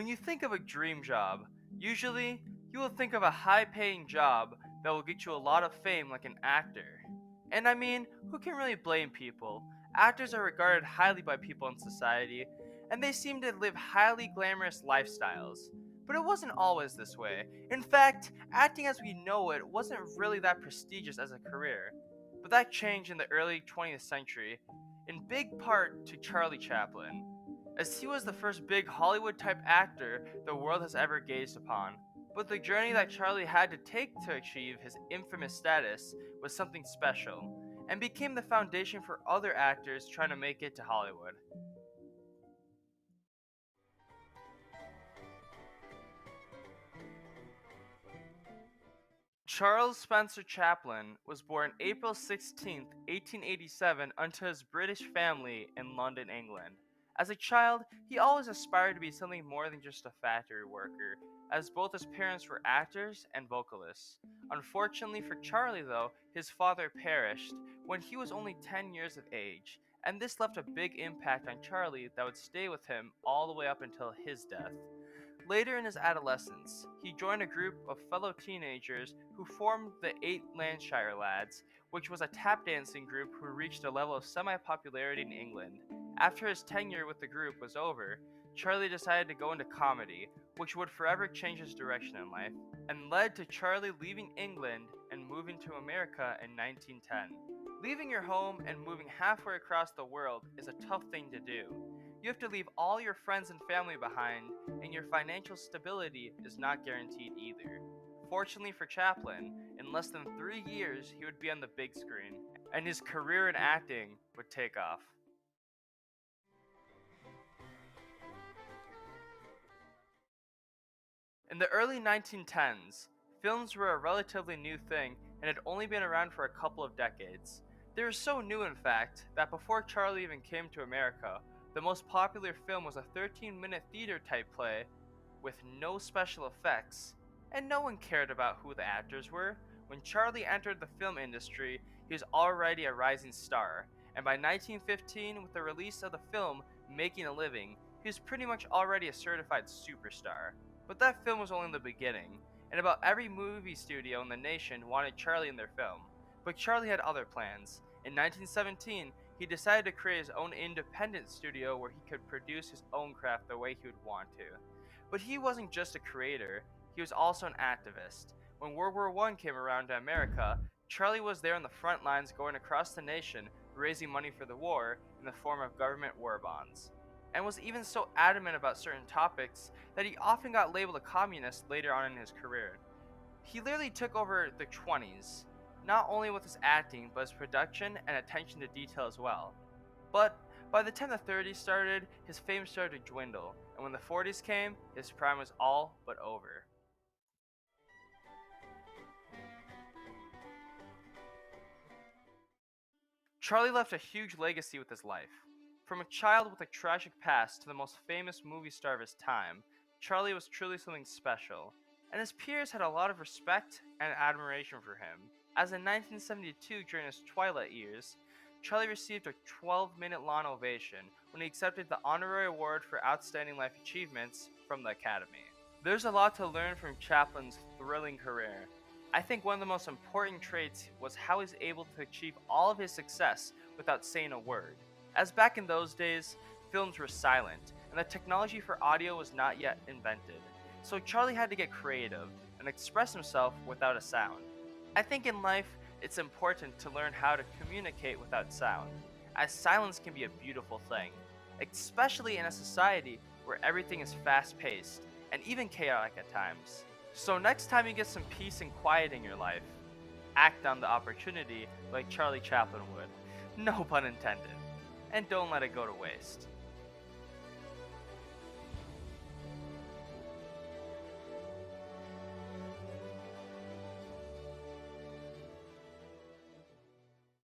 When you think of a dream job, usually you will think of a high paying job that will get you a lot of fame like an actor. And I mean, who can really blame people? Actors are regarded highly by people in society, and they seem to live highly glamorous lifestyles. But it wasn't always this way. In fact, acting as we know it wasn't really that prestigious as a career. But that changed in the early 20th century, in big part to Charlie Chaplin, as he was the first big Hollywood type actor the world has ever gazed upon. But the journey that Charlie had to take to achieve his infamous status was something special, and became the foundation for other actors trying to make it to Hollywood. Charles Spencer Chaplin was born April 16th, 1887, unto his British family in London, England. As a child, he always aspired to be something more than just a factory worker, as both his parents were actors and vocalists. Unfortunately for Charlie, though, his father perished when he was only 10 years of age, and this left a big impact on Charlie that would stay with him all the way up until his death. Later in his adolescence, he joined a group of fellow teenagers who formed the Eight Landshire Lads, which was a tap dancing group who reached a level of semi popularity in England. After his tenure with the group was over, Charlie decided to go into comedy, which would forever change his direction in life, and led to Charlie leaving England and moving to America in 1910. Leaving your home and moving halfway across the world is a tough thing to do. You have to leave all your friends and family behind, and your financial stability is not guaranteed either. Fortunately for Chaplin, in less than 3 years he would be on the big screen, and his career in acting would take off. In the early 1910s, films were a relatively new thing and had only been around for a couple of decades. They were so new, in fact, that before Charlie even came to America, the most popular film was a 13-minute theater type play with no special effects, and no one cared about who the actors were. When Charlie entered the film industry, he was already a rising star, and by 1915, with the release of the film Making a Living, he was pretty much already a certified superstar. But that film was only the beginning, and about every movie studio in the nation wanted Charlie in their film. But Charlie had other plans. In 1917, he decided to create his own independent studio where he could produce his own craft the way he would want to. But he wasn't just a creator, he was also an activist. When World War I came around to America, Charlie was there on the front lines going across the nation raising money for the war in the form of government war bonds, and was even so adamant about certain topics that he often got labeled a communist later on in his career. He literally took over the 20s, not only with his acting, but his production and attention to detail as well. But by the time the 30s started, his fame started to dwindle, and when the 40s came, his prime was all but over. Charlie left a huge legacy with his life. From a child with a tragic past to the most famous movie star of his time, Charlie was truly something special, and his peers had a lot of respect and admiration for him. As in 1972, during his twilight years, Charlie received a 12-minute long ovation when he accepted the honorary award for outstanding life achievements from the Academy. There's a lot to learn from Chaplin's thrilling career. I think one of the most important traits was how he's able to achieve all of his success without saying a word. As back in those days, films were silent, and the technology for audio was not yet invented. So Charlie had to get creative and express himself without a sound. I think in life, it's important to learn how to communicate without sound, as silence can be a beautiful thing, especially in a society where everything is fast-paced and even chaotic at times. So next time you get some peace and quiet in your life, act on the opportunity like Charlie Chaplin would. No pun intended. And don't let it go to waste.